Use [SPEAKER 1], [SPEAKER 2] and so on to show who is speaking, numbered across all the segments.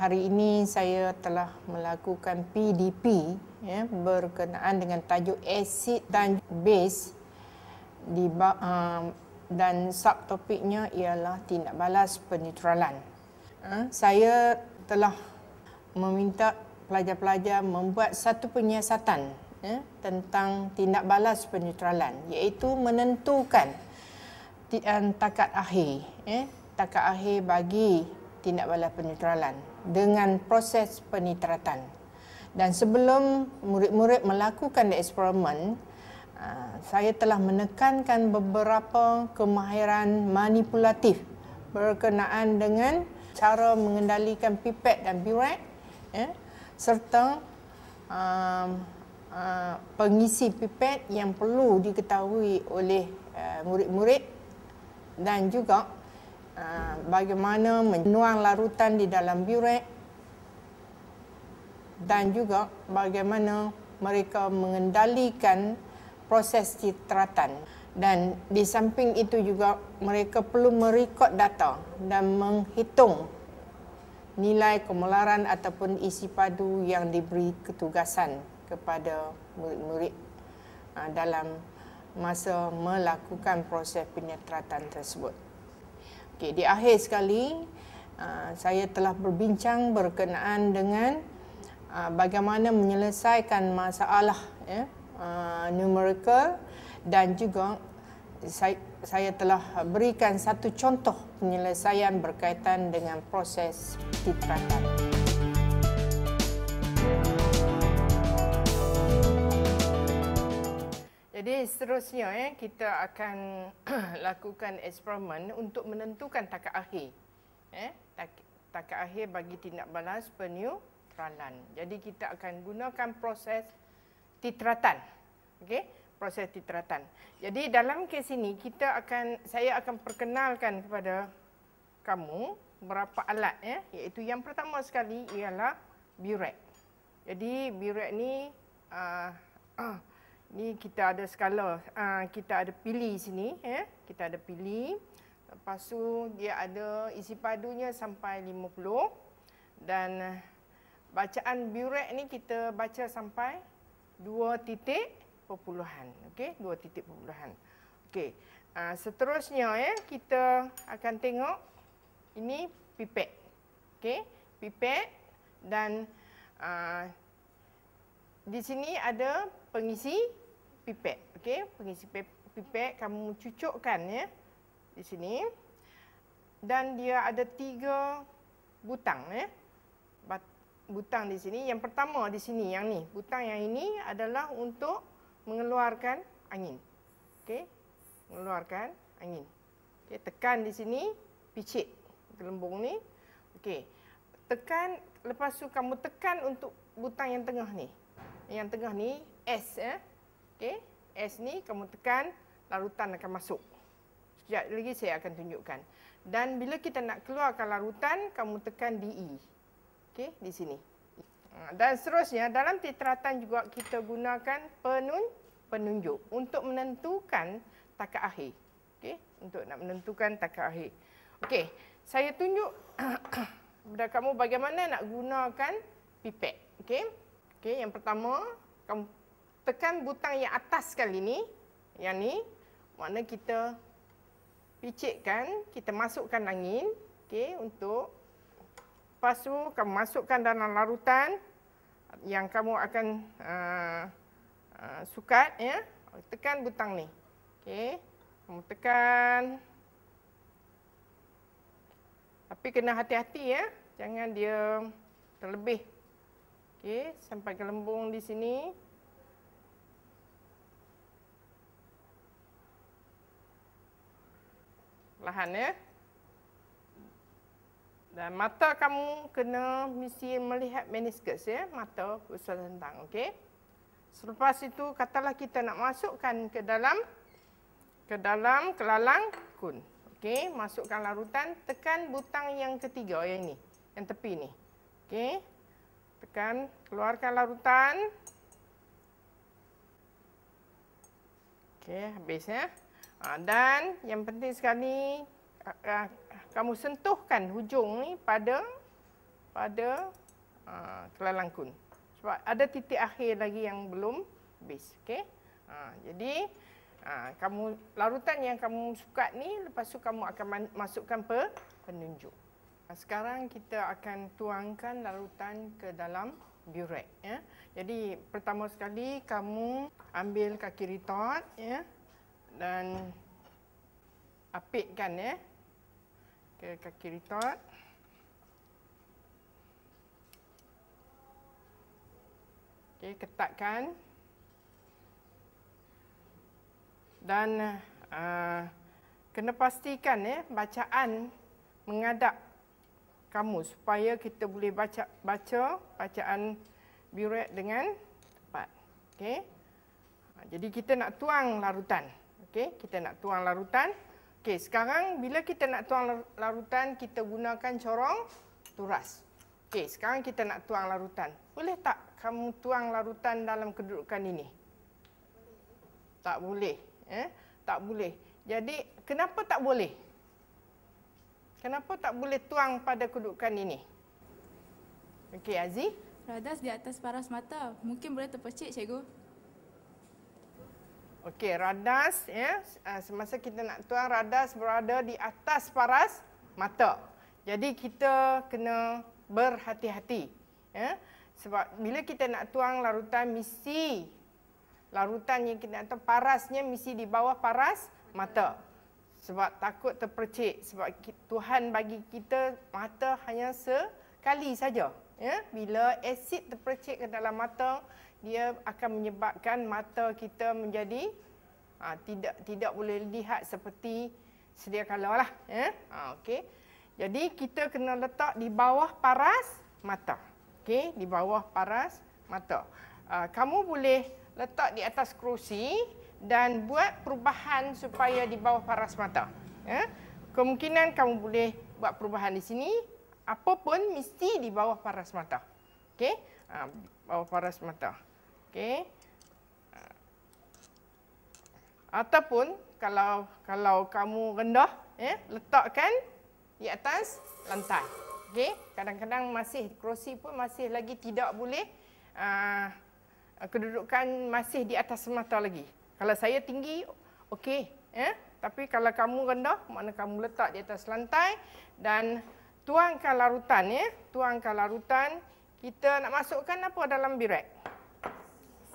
[SPEAKER 1] Hari ini saya telah melakukan PDP berkenaan dengan tajuk asid dan base dan subtopiknya ialah tindak balas penetralan. Saya telah meminta pelajar-pelajar membuat satu penyiasatan tentang tindak balas penetralan, iaitu menentukan takat akhir, takat akhir bagi tindak balas penetralan dengan proses penitratan. Dan sebelum murid-murid melakukan eksperimen, saya telah menekankan beberapa kemahiran manipulatif berkenaan dengan cara mengendalikan pipet dan burette, serta pengisi pipet yang perlu diketahui oleh murid-murid, dan juga bagaimana menuang larutan di dalam burette, dan juga bagaimana mereka mengendalikan proses titratan. Dan di samping itu juga mereka perlu merekod data dan menghitung nilai kemularan ataupun isi padu yang diberi ketugasan kepada murid-murid dalam masa melakukan proses penetratan tersebut. Okey, di akhir sekali, saya telah berbincang berkenaan dengan bagaimana menyelesaikan masalah numerical, dan juga saya telah berikan satu contoh penyelesaian berkaitan dengan proses titratan. Jadi seterusnya kita akan lakukan eksperimen untuk menentukan takat akhir. Takat akhir bagi tindak balas penetralan. Jadi kita akan gunakan proses titratan. Okey, proses titratan. Jadi dalam kes ini saya akan perkenalkan kepada kamu beberapa alat, iaitu yang pertama sekali ialah burette. Jadi burette ni ni kita ada skala, kita ada pili sini, kita ada pili. Lepas tu dia ada isi padunya sampai 50, dan bacaan burette ni kita baca sampai 2 titik perpuluhan. Okey, 2 titik perpuluhan. Okey. Seterusnya kita akan tengok ini pipet. Okey, pipet, dan di sini ada pengisi pipet. Okey, pengisi pipet kamu cucukkan di sini, dan dia ada 3 butang butang di sini. Yang pertama di sini, yang ni, butang yang ini adalah untuk mengeluarkan angin. Okey, mengeluarkan angin. Okey, tekan di sini, picit gelembung ni. Okey, tekan, lepas tu kamu tekan untuk butang yang tengah ni. Yang tengah ni S, Okey, S ni kamu tekan, larutan akan masuk. Sekejap lagi saya akan tunjukkan. Dan bila kita nak keluarkan larutan, kamu tekan DE. Okey, di sini. Dan seterusnya dalam titratan juga kita gunakan penunjuk untuk menentukan takat akhir. Okey, untuk nak menentukan takat akhir. Okey, saya tunjuk kepada kamu bagaimana nak gunakan pipet. Okey. Okey, yang pertama kamu tekan butang yang atas sekali ni, yang ni, makna kita picitkan, kita masukkan angin, okey, untuk, lepas tu kamu masukkan dalam larutan yang kamu akan sukat, tekan butang ni. Okey, kamu tekan. Tapi kena hati-hati, jangan dia terlebih. Okey, sampai gelembung di sini. Lahan, Dan mata kamu kena mesti melihat meniskus, mata pusat tentang. Okey. Selepas itu katalah kita nak masukkan ke dalam kelalang kun. Okey, masukkan larutan, tekan butang yang ketiga, yang ni, yang tepi ni. Okey. Tekan, keluarkan larutan. Okey, habis Dan yang penting sekali, kamu sentuhkan hujung ni pada pada kelelangkun. Sebab ada titik akhir lagi yang belum habis. Okey. Jadi kamu larutan yang kamu suka ni, lepas tu kamu akan masukkan penunjuk. Sekarang kita akan tuangkan larutan ke dalam burek, ya. Jadi pertama sekali kamu ambil kaki ritot, ya, dan apitkan, ya, ke kaki ritot. Okey, ketatkan. Dan kena pastikan, ya, bacaan menghadap kamu supaya kita boleh baca bacaan burek dengan tepat. Okey. Jadi kita nak tuang larutan. Okey, kita nak tuang larutan. Okey, sekarang bila kita nak tuang larutan, kita gunakan corong turas. Okey, sekarang kita nak tuang larutan. Boleh tak kamu tuang larutan dalam kedudukan ini? Tak boleh. Tak boleh. Jadi, kenapa tak boleh? Kenapa tak boleh tuang pada kedudukan ini? Okey, Aziz.
[SPEAKER 2] Radas di atas paras mata. Mungkin boleh terpercik, cikgu.
[SPEAKER 1] Okey, radas, ya. Semasa kita nak tuang, radas berada di atas paras mata. Jadi, kita kena berhati-hati. Ya. Sebab bila kita nak tuang larutan, mesti larutan yang kita nak tuang, parasnya mesti di bawah paras mata. Sebab takut terpercik. Sebab Tuhan bagi kita mata hanya sekali saja. Ya? Bila asid terpercik ke dalam mata, dia akan menyebabkan mata kita menjadi tidak boleh lihat seperti sedia kala lah. Ya? Okey. Jadi kita kena letak di bawah paras mata. Okey, di bawah paras mata. Kamu boleh letak di atas kerusi dan buat perubahan supaya di bawah paras mata. Ya? Kemungkinan kamu boleh buat perubahan di sini, apapun mesti di bawah paras mata. Okey? Bawah paras mata. Okey? Ataupun kalau kamu rendah, ya, letakkan di atas lantai. Okey? Kadang-kadang masih kerusi pun masih lagi tidak boleh kedudukan masih di atas mata lagi. Kalau saya tinggi, okey. Tapi kalau kamu rendah, makna kamu letak di atas lantai dan tuangkan larutan. Ya. Tuangkan larutan. Kita nak masukkan apa dalam burek?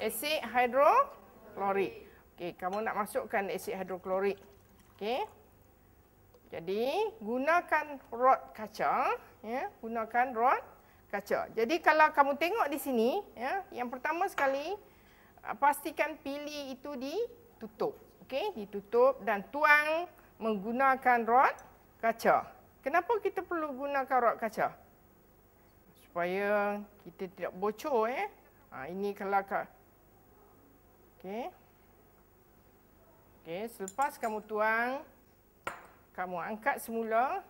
[SPEAKER 1] Asid hidroklorik. Okey, kamu nak masukkan asid hidroklorik. Okey. Jadi, gunakan rod kaca. Ya, gunakan rod kaca. Jadi kalau kamu tengok di sini, ya, yang pertama sekali pastikan pili itu ditutup. Okey, ditutup dan tuang menggunakan rod kaca. Kenapa kita perlu gunakan rod kaca? Supaya kita tidak bocor, ya. Ini kalau okey. Okey, selepas kamu tuang, kamu angkat semula,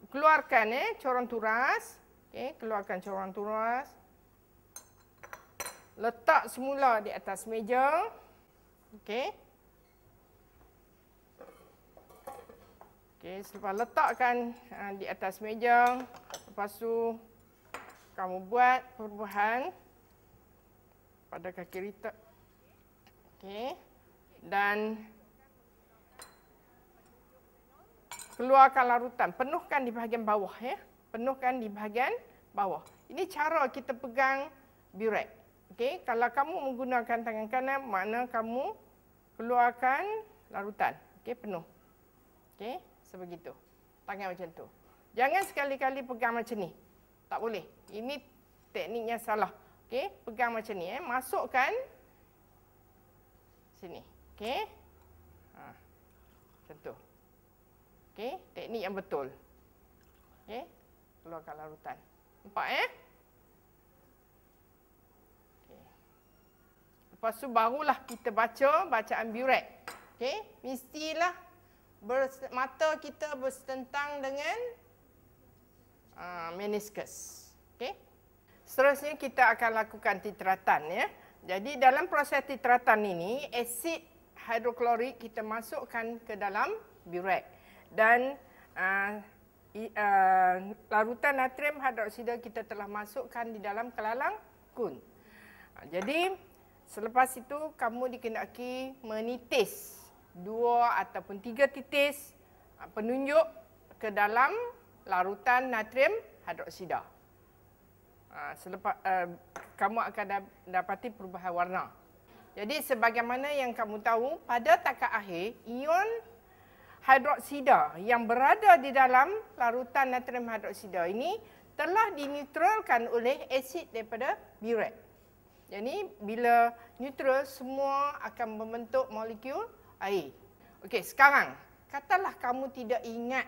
[SPEAKER 1] keluarkan, corong turas. Okey, keluarkan corong turas. Letak semula di atas meja. Okey. Okey, selepas letakkan di atas meja, lepas tu kamu buat perubahan pada kaki ritot. Okey. Dan keluarkan larutan, penuhkan di bahagian bawah, ya. Penuhkan di bahagian bawah. Ini cara kita pegang burek. Okey, kalau kamu menggunakan tangan kanan, makna kamu keluarkan larutan. Okey, penuh. Okey, sebegitu. Tangan macam tu. Jangan sekali-kali pegang macam ni. Tak boleh. Ini tekniknya salah. Okey, pegang macam ni, masukkan sini. Okey. Macam tu. Okey, teknik yang betul. Okey, keluarkan larutan. Nampak, Okey. Lepas tu barulah kita baca bacaan burek. Okey, mestilah mata kita bersentang dengan meniskus. Okey. Seterusnya kita akan lakukan titratan, ya. Jadi dalam proses titratan ini, asid hidroklorik kita masukkan ke dalam burek. Dan larutan natrium hidroksida kita telah masukkan di dalam kelalang kun. Jadi selepas itu kamu dikenaki menitis 2 ataupun 3 titis penunjuk ke dalam larutan natrium hidroksida. Selepas kamu akan dapati perubahan warna. Jadi sebagaimana yang kamu tahu, pada takat akhir ion hidroksida yang berada di dalam larutan natrium hidroksida ini telah dineutralkan oleh asid daripada biuret. Jadi bila neutral, semua akan membentuk molekul air. Okey, sekarang katalah kamu tidak ingat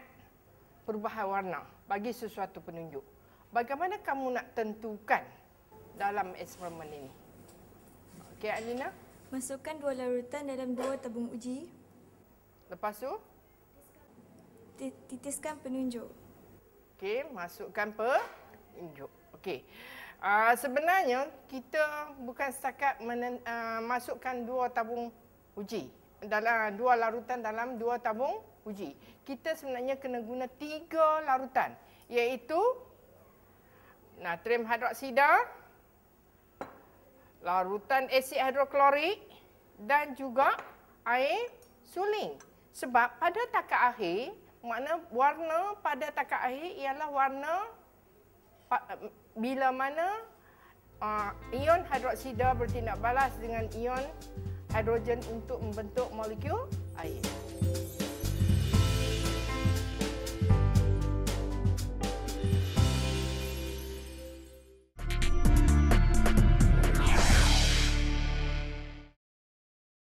[SPEAKER 1] perubahan warna bagi sesuatu penunjuk. Bagaimana kamu nak tentukan dalam eksperimen ini? Okey, Alina.
[SPEAKER 3] Masukkan 2 larutan dalam 2 tabung uji.
[SPEAKER 1] Lepas tu?
[SPEAKER 3] Titiskan penunjuk.
[SPEAKER 1] Okey, masukkan penunjuk. Okey. Sebenarnya kita bukan setakat masukkan 2 tabung uji. Dalam 2 larutan dalam 2 tabung uji. Kita sebenarnya kena guna 3 larutan, iaitu natrium hidroksida, larutan asid hidroklorik dan juga air suling. Sebab pada takat akhir, makna warna pada takat akhir ialah warna bila mana ion hidroksida bertindak balas dengan ion hidrogen untuk membentuk molekul air.